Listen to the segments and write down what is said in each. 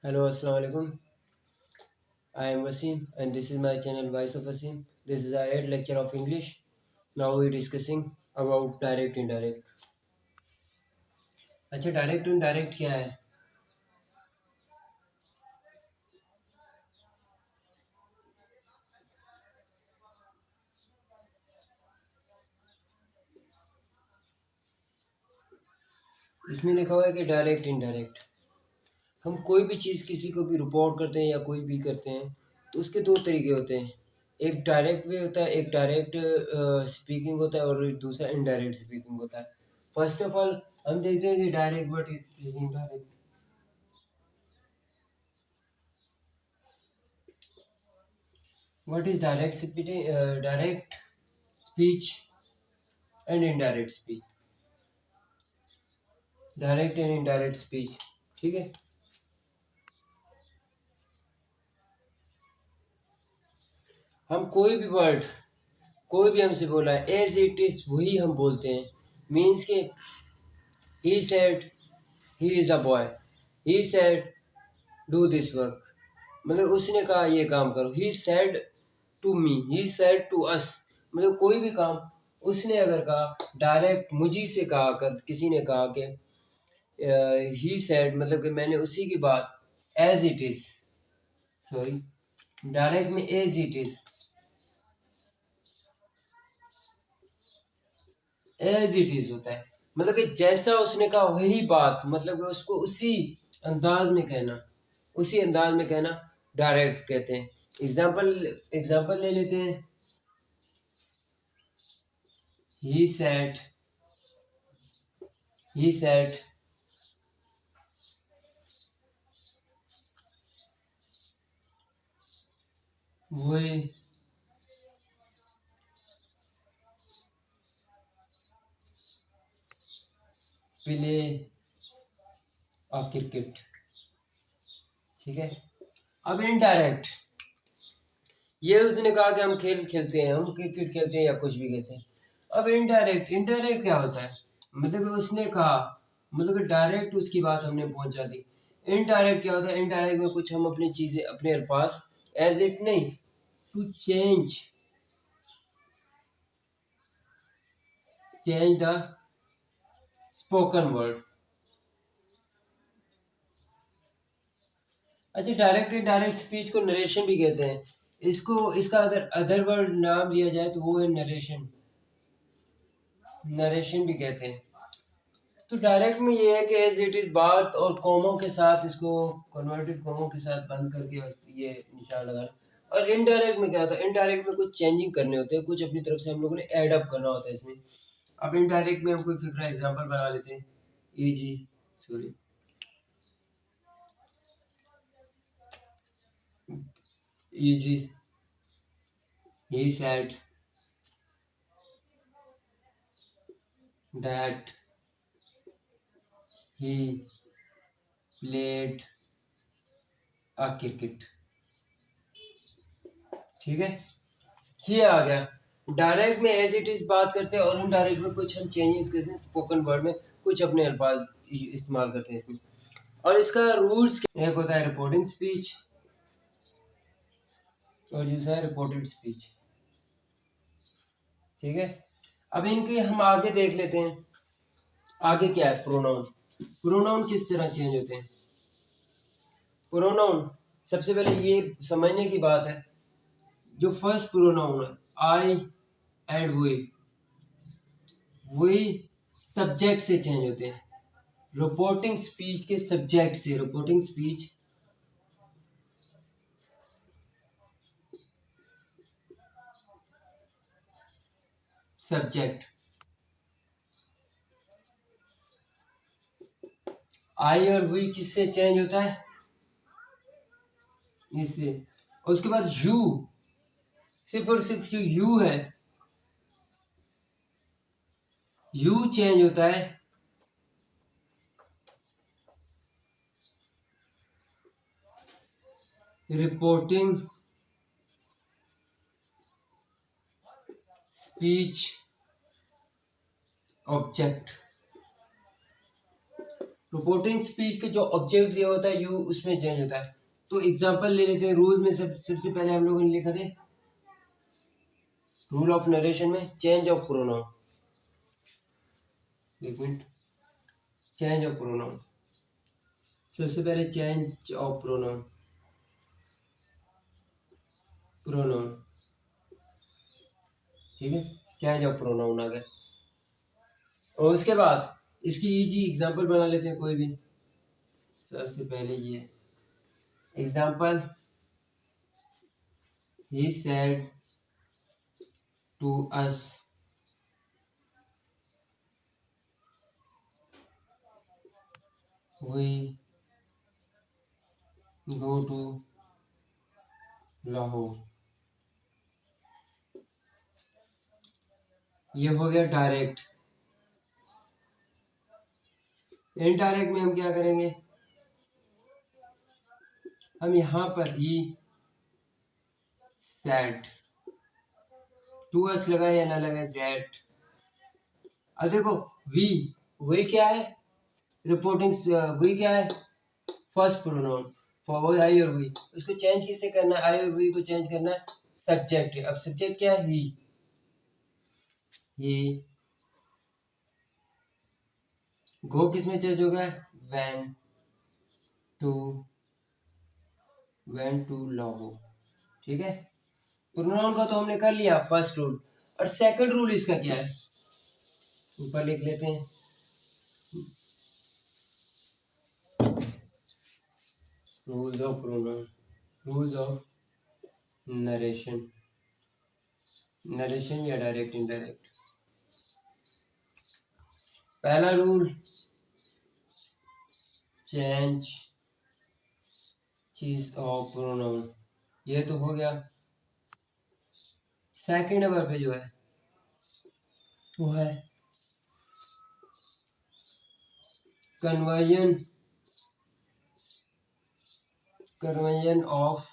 Hello, Assalamu alaikum. I am Wasim and this is my channel Voice of Wasim. This is our 8th lecture of English. Now we are discussing about direct indirect. अच्छा, direct indirect क्या है? इसमें लिखा हुआ है कि direct indirect. हम कोई भी चीज़ किसी को भी रिपोर्ट करते हैं या कोई भी करते हैं तो उसके दो तरीके होते हैं। एक डायरेक्ट वे होता है, एक डायरेक्ट स्पीकिंग होता है और दूसरा इनडायरेक्ट स्पीकिंग होता है। फर्स्ट ऑफ ऑल हम देखते हैं कि direct what is speaking direct. What is direct speaking, direct speech and indirect speech, direct and indirect speech. ठीक है, हम कोई भी वर्ड, कोई भी हमसे बोला है एज इट इज वही हम बोलते हैं। मीन्स के he said he is a boy, he said do this work, मतलब उसने कहा ये काम करो। He said to me, he said to us, मतलब कोई भी काम उसने अगर कहा, डायरेक्ट मुझी से कहा, कर किसी ने कहा कि ही सेड, मतलब कि मैंने उसी की बात as it is, sorry, direct में as it is, as it is होता है, मतलब कि जैसा उसने कहा वही बात, मतलब कि उसको उसी अंदाज में कहना, उसी अंदाज में कहना डायरेक्ट कहते हैं। एग्जाम्पल ले लेते हैं। ही said, he said we play a cricket। ठीक है, अब इनडायरेक्ट, ये उसने कहा कि हम खेल खेलते हैं, हम क्रिकेट खेलते हैं या कुछ भी कहते हैं। अब इनडायरेक्ट, इनडायरेक्ट क्या होता है, मतलब कि उसने कहा, मतलब कि डायरेक्ट उसकी बात हमने पहुंचा दी। इनडायरेक्ट क्या होता है, इनडायरेक्ट में कुछ हम अपनी चीजें, अपने अल्फाज एज इट नहीं, to change, change the spoken word. अच्छा, डायरेक्ट इनडायरेक्ट स्पीच को नरेशन भी कहते हैं। इसको, इसका अगर अदर वर्ड नाम लिया जाए तो वो है नरेशन, नरेशन भी कहते हैं। तो डायरेक्ट में ये है कि एज इट इज बात और कॉमों के साथ, इसको कन्वर्टेड कॉमों के साथ बंद करके और ये निशान लगाना। और इनडायरेक्ट में क्या होता है, इनडायरेक्ट में कुछ चेंजिंग करने होते हैं, कुछ अपनी तरफ से हम लोगों ने ऐड अप करना होता है इसमें। अब इनडायरेक्ट में हम कोई फिक्रा एग्जांपल बना लेते हैं। Easy, sorry, easy, he said that he played a cricket। ठीक है, ये आ गया। डायरेक्ट में एज इट इज बात करते हैं और इनडायरेक्ट में कुछ हम चेंजेस करते हैं, स्पोकन वर्ड में कुछ अपने अल्फाज इस्तेमाल करते हैं इसमें। और इसका रूल्स, एक होता है रिपोर्टिंग स्पीच और दूसरा है रिपोर्टेड स्पीच। ठीक है, अब इनके हम आगे देख लेते हैं। आगे क्या है, प्रोनाउन। प्रोनाउन किस तरह चेंज होते हैं? प्रोनाउन, सबसे पहले ये समझने की बात है, जो फर्स्ट प्रोनाउन है आई एंड वी, वही सब्जेक्ट से चेंज होते हैं। रिपोर्टिंग स्पीच के सब्जेक्ट से, रिपोर्टिंग स्पीच सब्जेक्ट, आई और वी किससे चेंज होता है, इससे। और उसके बाद यू, सिर्फ और सिर्फ जो यू है, यू चेंज होता है reporting speech object. Reporting speech के जो ऑब्जेक्ट दिया होता है यू उसमें चेंज होता है। तो एग्जांपल ले लेते हैं। रूल में सबसे पहले हम लोगों ने लिखा थे रूल ऑफ नरेशन में चेंज ऑफ प्रोनाउन। एक मिनट, चेंज ऑफ प्रोनाउन, सबसे पहले चेंज ऑफ प्रोनाउन, प्रोनाउन, ठीक है, चेंज ऑफ प्रोनाउन आ गया। और उसके बाद इसकी इजी एग्जांपल बना लेते हैं कोई भी। सबसे पहले ये example, he said to us we go to Lahore. ये हो गया डायरेक्ट। इनडायरेक्ट में हम क्या करेंगे, हम यहाँ पर ही सेड, टू अस लगाए या ना लगाए, दैट। अब देखो वी, वी क्या है, रिपोर्टिंग, वी क्या है, फर्स्ट प्रोनाउन, फॉर आई और वी। उसको चेंज किससे करना है, आई और वी को चेंज करना है सब्जेक्ट। अब सब्जेक्ट क्या है, ही। गो किस में चेंज होगा, went to, went to Lahore, ठीक है। प्रोनाउन का तो हमने कर लिया फर्स्ट रूल। और सेकंड रूल इसका क्या है, ऊपर लिख लेते हैं। Rules of pronoun, rules of narration, narration या डायरेक्ट इनडायरेक्ट। पहला रूल, चेंज चीज ऑफ प्रोनाउन, ये तो हो गया। सेकंड नंबर पे जो है वो है conversion, conversion of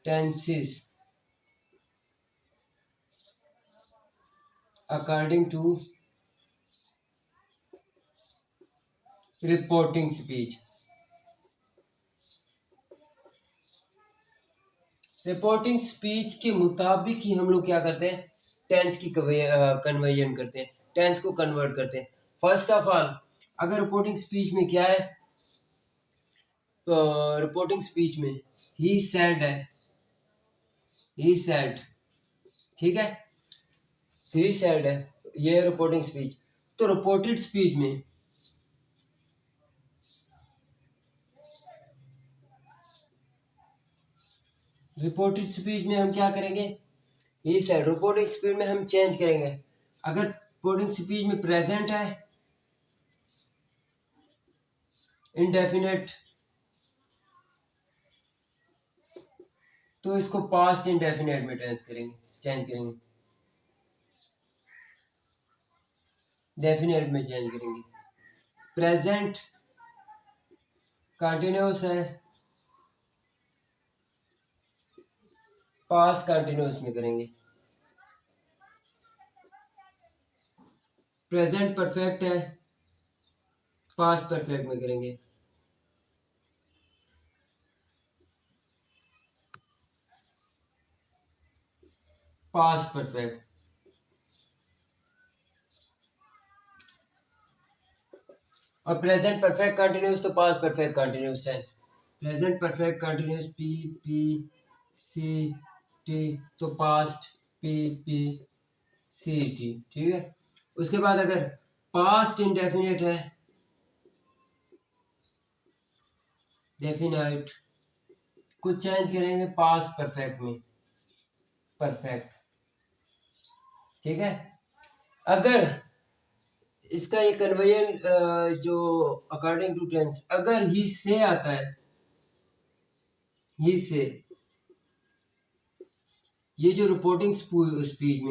tenses according to reporting speech. Reporting speech के मुताबिक ही हम लोग क्या करते हैं, टेंस की कन्वर्जन करते हैं, टेंस को कन्वर्ट करते हैं। फर्स्ट ऑफ ऑल, अगर रिपोर्टिंग स्पीच में क्या है, तो रिपोर्टिंग स्पीच में ही सेड है, ही सेड, ठीक है, ही सेड है, ये रिपोर्टिंग स्पीच। तो रिपोर्टेड स्पीच में हम क्या करेंगे, ही सेड। रिपोर्टिंग स्पीच में हम चेंज करेंगे। अगर रिपोर्टिंग स्पीच में प्रेजेंट है, इंडेफिनेट, तो इसको पास्ट इंडेफिनेट में चेंज करेंगे, डेफिनेट में चेंज करेंगे। प्रेजेंट कंटिन्यूस है, पास्ट कंटिन्यूस में करेंगे। प्रेजेंट परफेक्ट है, पास्ट परफेक्ट में करेंगे। पास्ट परफेक्ट, और प्रेजेंट परफेक्ट कंटिन्यूस तो पास्ट परफेक्ट कंटिन्यूस है। Present perfect continuous P P C T, तो past P P C T, ठीक है। उसके बाद अगर पास्ट इंडेफिनिट है, डेफिनाइट को चेंज करेंगे पास्ट परफेक्ट में, परफेक्ट, ठीक है। अगर इसका ये कन्वर्जन जो अकॉर्डिंग टू टेंस, अगर ही से आता है, ही से, ये जो रिपोर्टिंग स्पीच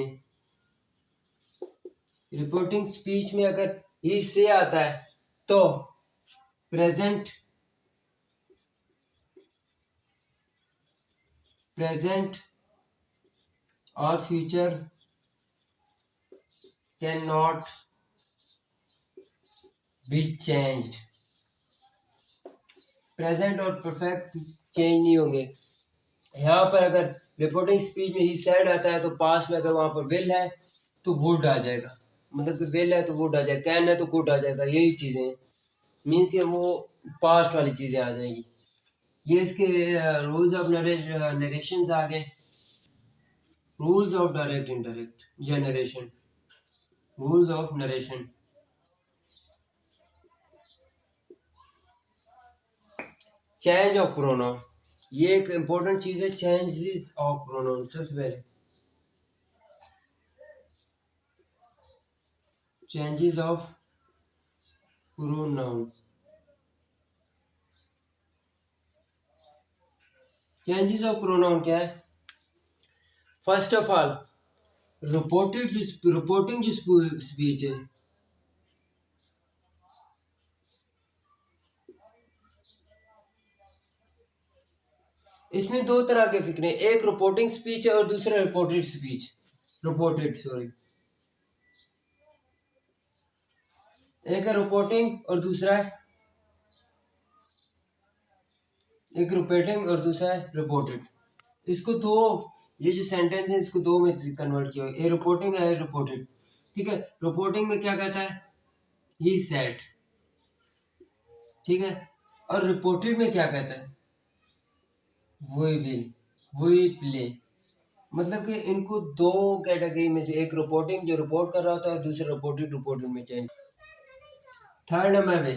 में अगर ही से आता है, तो प्रेजेंट, और future can not be changed. Present और परफेक्ट चेंज नहीं होंगे। यहाँ पर अगर रिपोर्टिंग स्पीच में ही सैड आता है तो पास्ट में अगर वहां पर विल है तो वुड आ जाएगा, मतलब कि विल है तो वुड आ जाएगा, कैन है तो कुड आ जाएगा। यही चीजें मीन्स कि वो पास्ट वाली चीजें आ जाएंगी। ये इसके रूल्स ऑफ नरेशन आ गए। रूल्स ऑफ डायरेक्ट इनडायरेक्ट या narration. Rules of narration. Change of pronoun, ये एक इंपॉर्टेंट चीज है। चेंजेस ऑफ प्रोनाउन सबसे पहले, changes of pronoun. Changes of pronoun क्या है? फर्स्ट ऑफ ऑल रिपोर्टिंग जो स्पीच है, इसमें दो तरह के फिक्रे हैं, एक रिपोर्टिंग स्पीच है और दूसरा रिपोर्टेड स्पीच। रिपोर्टेड सॉरी, एक है रिपोर्टिंग और दूसरा है, एक रिपोर्टिंग और दूसरा है रिपोर्टेड। इसको दो, ये जो सेंटेंस है इसको दो में कन्वर्ट किया, ए रिपोर्टिंग है रिपोर्टेड। ठीक है, रिपोर्टिंग में क्या कहता है? He said. ठीक है, और रिपोर्टेड में क्या कहता है? वो विल, वो प्ले। मतलब कि इनको दो कैटेगरी में से, एक रिपोर्टिंग जो रिपोर्ट कर रहा होता है, दूसरा रिपोर्टेड रिपोर्टिंग में चेंज। थर्ड नंबर पे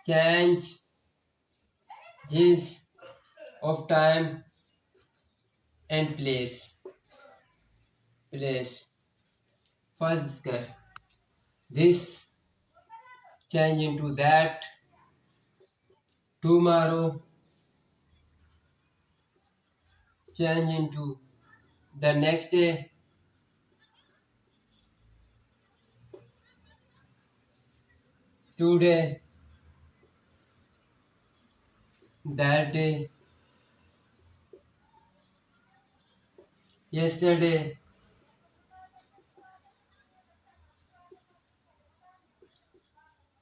चेंज जिस of time and place. Place first कर this change into that, tomorrow change into the next day, today that day, yesterday,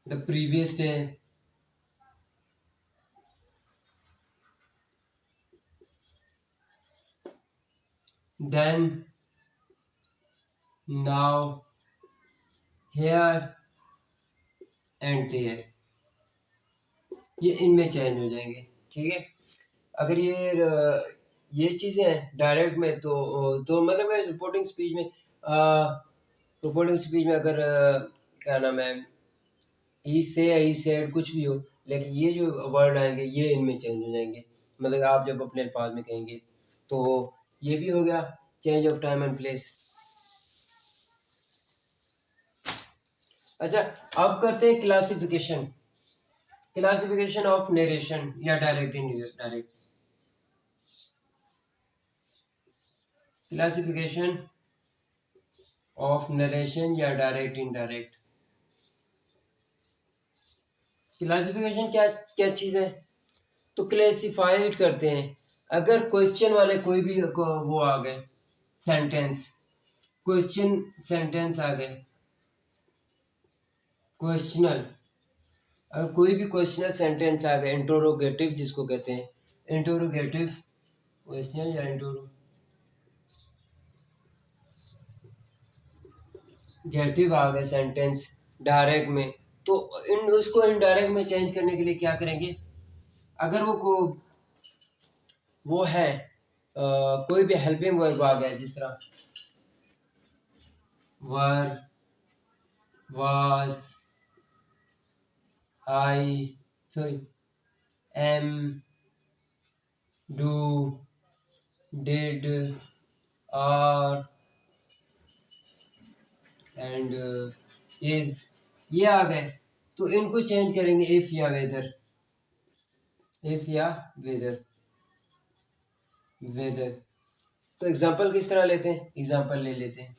the previous day, then, now, here and there। ये इनमें change हो जाएंगे। ठीक है, अगर ये चीजें डायरेक्ट में तो मतलब रिपोर्टिंग स्पीच में, रिपोर्टिंग स्पीच में अगर क्या नाम है, ही से ही सेड कुछ भी हो, लेकिन ये जो वर्ड आएंगे ये इनमें चेंज हो जाएंगे। मतलब आप जब अपने अल्फाज में कहेंगे तो ये भी हो गया change of time and place. अच्छा, अब करते हैं क्लासिफिकेशन। क्लासिफिकेशन ऑफ नरेशन या direct indirect. Classification of narration या डायरेक्ट इनडायरेक्ट। क्लासिफिकेशन क्या क्या चीज है? तो क्लासिफाइड करते हैं। अगर क्वेश्चन वाले कोई भी वो आ गए सेंटेंस, क्वेश्चन सेंटेंस आ गए, क्वेश्चनल, अगर कोई भी क्वेश्चनल सेंटेंस आ गए, इंटरोगेटिव जिसको कहते हैं, इंटरोगेटिव क्वेश्चन या इंटरोगेटिव आ गए सेंटेंस डायरेक्ट में, तो उसको इनडायरेक्ट में चेंज करने के लिए क्या करेंगे? अगर वो है कोई भी हेल्पिंग वर्ब आ गया, जिस तरह were, was, I, sorry, am, do, did, are and is, ये आ गए, तो इनको चेंज करेंगे इफ या वेदर। इफ या वेदर, वेदर। तो एग्जांपल किस तरह लेते हैं? एग्जांपल ले लेते हैं।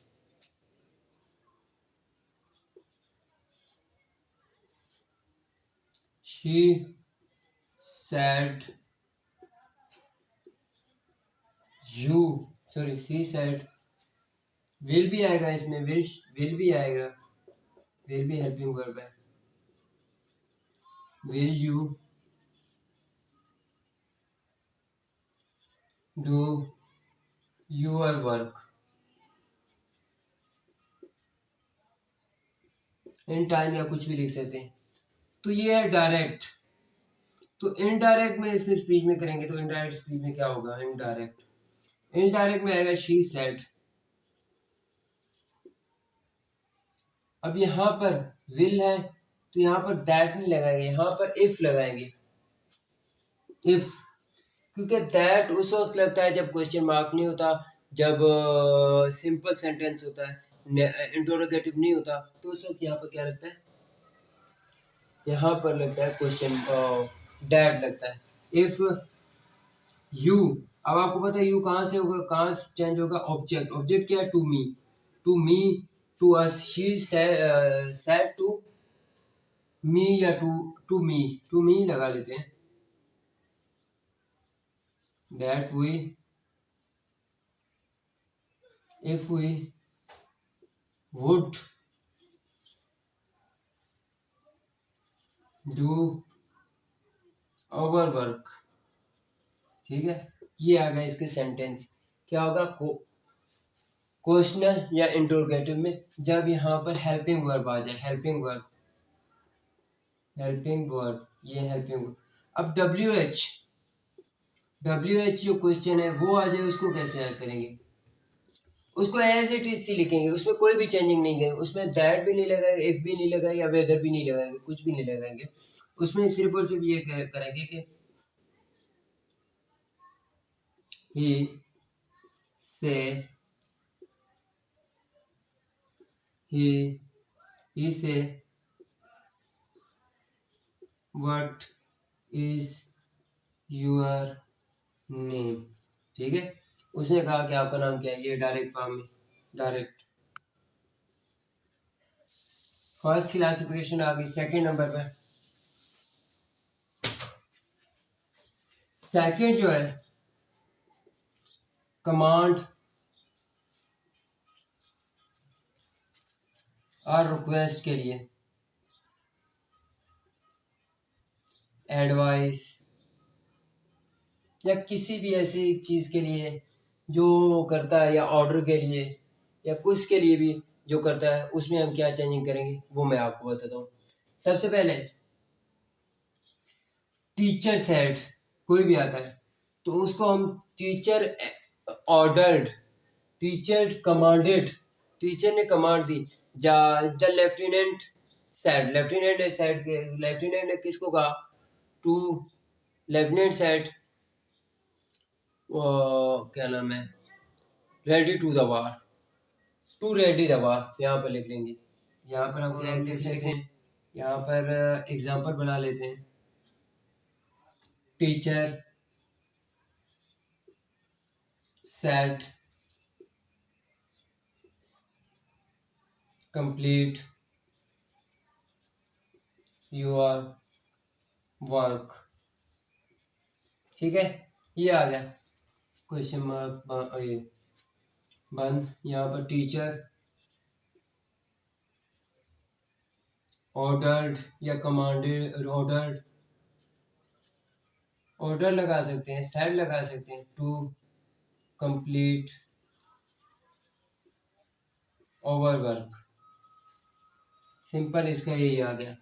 She said you, sorry she said, will भी आएगा इसमें, विल भी आएगा, विल भी हेल्पिंग वर्ब है। Will you do your work. In time या कुछ भी लिख सकते हैं। तो ये है डायरेक्ट। तो इनडायरेक्ट में इसमें स्पीच में करेंगे तो इनडायरेक्ट स्पीच में क्या होगा? इनडायरेक्ट में आएगा शी सेड। अब यहाँ पर विल है तो यहाँ पर दैट नहीं लगाएंगे, यहाँ पर इफ लगाएंगे। इफ, क्योंकि दैट उस वक्त लगता है जब क्वेश्चन मार्क नहीं होता, जब सिंपल सेंटेंस होता है, इंटरोगेटिव नहीं होता, तो उस वक्त यहाँ पर क्या लगता है? यहाँ पर लगता है क्वेश्चन दैट लगता है। इफ यू, अब आपको पता है यू कहाँ से होगा, कहाँ चेंज होगा? ऑब्जेक्ट। ऑब्जेक्ट क्या है? To me, to me, to us. She said to me या टू मी, टू मी लगा लेते हैं। That we, if we would do our work. ठीक है, ये आ गया इसके सेंटेंस। क्या होगा? क्वेश्चनल या इंटरोगेटिव में जब यहाँ पर हेल्पिंग वर्ब आ जाए। हेल्पिंग वर्ब, हेल्पिंग वर्ब, ये हेल्पिंग वर्ब। अब डब्ल्यू एच जो क्वेश्चन है वो आ जाए, उसको कैसे ऐड करेंगे? उसको एज इट इज सी लिखेंगे, उसमें कोई भी चेंजिंग नहीं करेंगे। उसमें दैट भी नहीं लगाएंगे, इफ भी नहीं लगाएंगे, या वेदर भी नहीं लगाएंगे, कुछ भी नहीं लगाएंगे। उसमें सिर्फ और सिर्फ ये करेंगे कि ही से, he say what is your name। ठीक है, उसने कहा कि आपका नाम क्या है, ये डायरेक्ट फॉर्म में, डायरेक्ट। फर्स्ट क्लासिफिकेशन आ गई। सेकंड नंबर पे, सेकंड जो है कमांड और रिक्वेस्ट के लिए, एडवाइस या किसी भी ऐसी चीज के लिए जो करता है, या ऑर्डर के लिए, या कुछ के लिए भी जो करता है, उसमें हम क्या चेंजिंग करेंगे वो मैं आपको बताता हूँ। सबसे पहले टीचर सेड, कोई भी आता है तो उसको हम teacher ordered, teacher commanded, teacher ने कमांड दी। द लेफ्टिनेंट सेड, लेफ्टिनेंट ने सेड, लेफ्टिनेंट ने किसको कहा? टू लेफ्टिनेंट सेड क्या नाम है, ready to the war, to ready the war. यहाँ पर लिख लेंगे। यहाँ पर हम क्या कैसे लिखें? यहाँ पर एग्जाम्पल बना लेते हैं। Teacher said complete your work. ठीक है, ये आ गया क्वेश्चन मार्क ये बंद। यहाँ पर टीचर ऑर्डर्ड या कमांडेड, ऑर्डर लगा सकते हैं, सेड लगा सकते हैं, to complete over work. Simple इसका यही आ गया।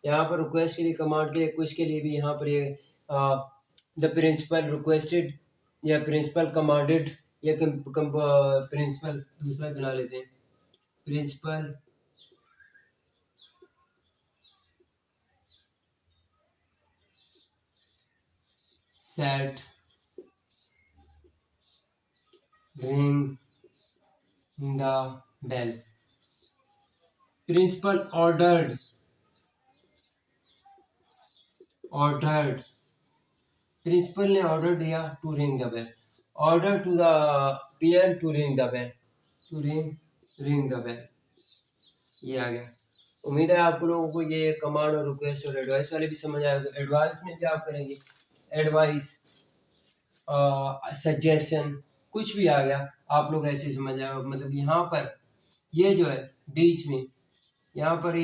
यहाँ पर रिक्वेस्ट के लिए, कमांड के लिए, कुछ के लिए भी यहाँ पर ये द प्रिंसिपल रिक्वेस्टेड या प्रिंसिपल कमांडेड या प्रिंसिपल दूसरा बना लेते हैं। Principal said ring the bell. Principal ordered, principal ने ऑर्डर दिया to ring the bell. Order to the PM to ring the bell, to ring the bell. ये आ गया। उम्मीद है आप लोगों को ये कमांड और रिक्वेस्ट और एडवाइस वाले भी समझ आएगा। एडवाइस में क्या आप करेंगे? एडवाइस, सजेशन, कुछ भी आ गया, आप लोग ऐसे समझ आए। मतलब यहाँ पर ये जो है बीच में यहाँ पर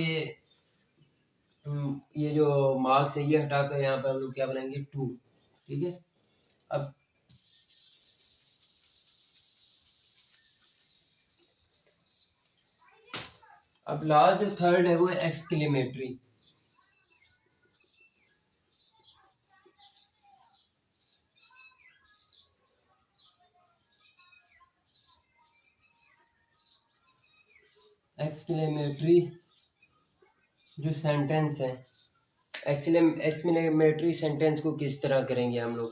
ये जो मार्क्स है ये हटाकर यहाँ पर हम लोग क्या बनाएंगे 2। ठीक है, अब लास्ट जो थर्ड है वो है एक्सक्लेमेटरी। एक्सक्लेमेटरी जो सेंटेंस है, एक्सक्लेमेटरी सेंटेंस को किस तरह करेंगे हम लोग।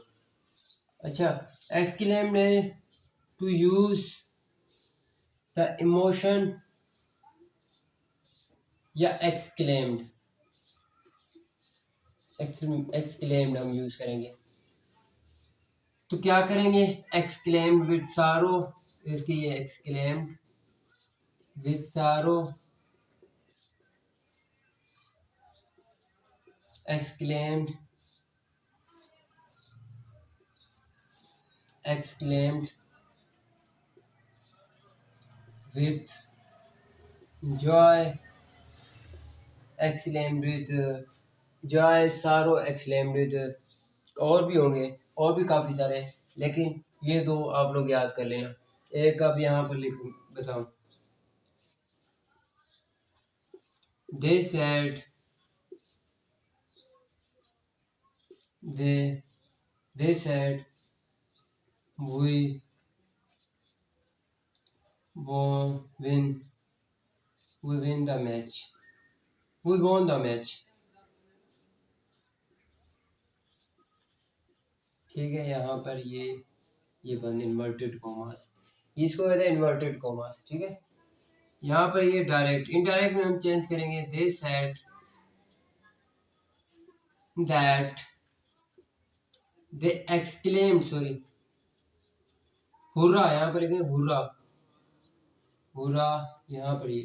अच्छा, एक्सक्लेम है टू यूज द इमोशन या एक्सक्लेम्ड, एक्सक्लेम्ड हम यूज करेंगे। तो क्या करेंगे, एक्सक्लेम्ड विद सारो, इसकी ये एक्सक्लेम्ड विद सारो, exclaimed, exclaimed with joy, exclaimed with joy, sorrow, exclaimed with और भी होंगे, और भी काफ़ी सारे, लेकिन ये दो आप लोग याद कर लेना। एक अब यहाँ पर लिख बताओ, they said, they said we win the match, we won the match। ठीक है, यहाँ पर ये बंद इन्वर्टेड कॉमास, इसको कहते हैं इन्वर्टेड कॉमास। ठीक है, यहाँ पर ये डायरेक्ट, इनडायरेक्ट में हम चेंज करेंगे, they said that they exclaimed, sorry hurrah, यहाँ पर लिखेंगे हुर्रा, हुर्रा। यहाँ पर ये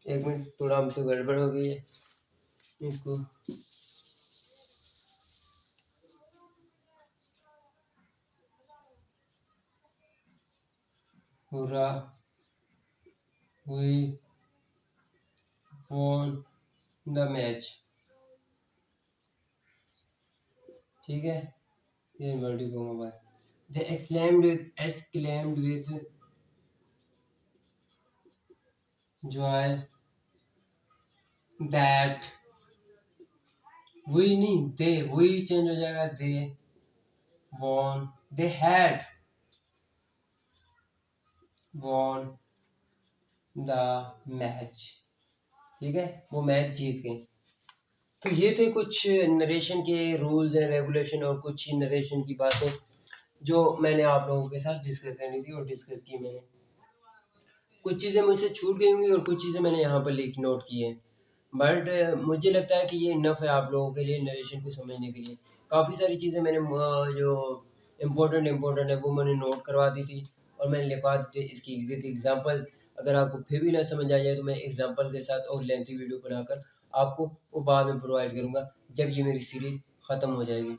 एक मिनट, थोड़ा हमसे गड़बड़ हो गई है, इसको hurrah, we won the match। ठीक है, ये इन्वर्टेड कॉमा है। they exclaimed with joy that we नहीं, we चेंज हो जाएगा, they won, they had won the match। ठीक है, वो मैच जीत गए। तो ये थे कुछ नरेशन के रूल्स एंड रेगुलेशन और कुछ नरेशन की बातें जो मैंने आप लोगों के साथ डिस्कस करनी थी और डिस्कस की मैंने। कुछ चीज़ें मुझसे छूट गई होंगी और कुछ चीज़ें मैंने यहाँ पर लिख नोट की है, बट मुझे लगता है कि ये इनफ है आप लोगों के लिए नरेशन को समझने के लिए। काफ़ी सारी चीज़ें मैंने जो इम्पोर्टेंट है वो मैंने नोट करवा दी थी और मैंने लिखवा दी थी इसकी विद एग्जांपल। अगर आपको फिर भी ना समझ आ जाए तो मैं एग्जांपल के साथ और लेंथी वीडियो बनाकर आपको वो बाद में प्रोवाइड करूँगा जब ये मेरी सीरीज़ ख़त्म हो जाएगी।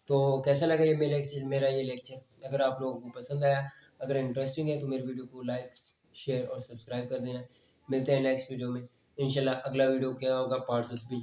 तो कैसा लगा ये मेरा ये लेक्चर। अगर आप लोगों को पसंद आया, अगर इंटरेस्टिंग है तो मेरे वीडियो को लाइक शेयर और सब्सक्राइब कर देना। मिलते हैं नेक्स्ट वीडियो में इंशाल्लाह। अगला वीडियो क्या होगा, पार्ट 6 भी।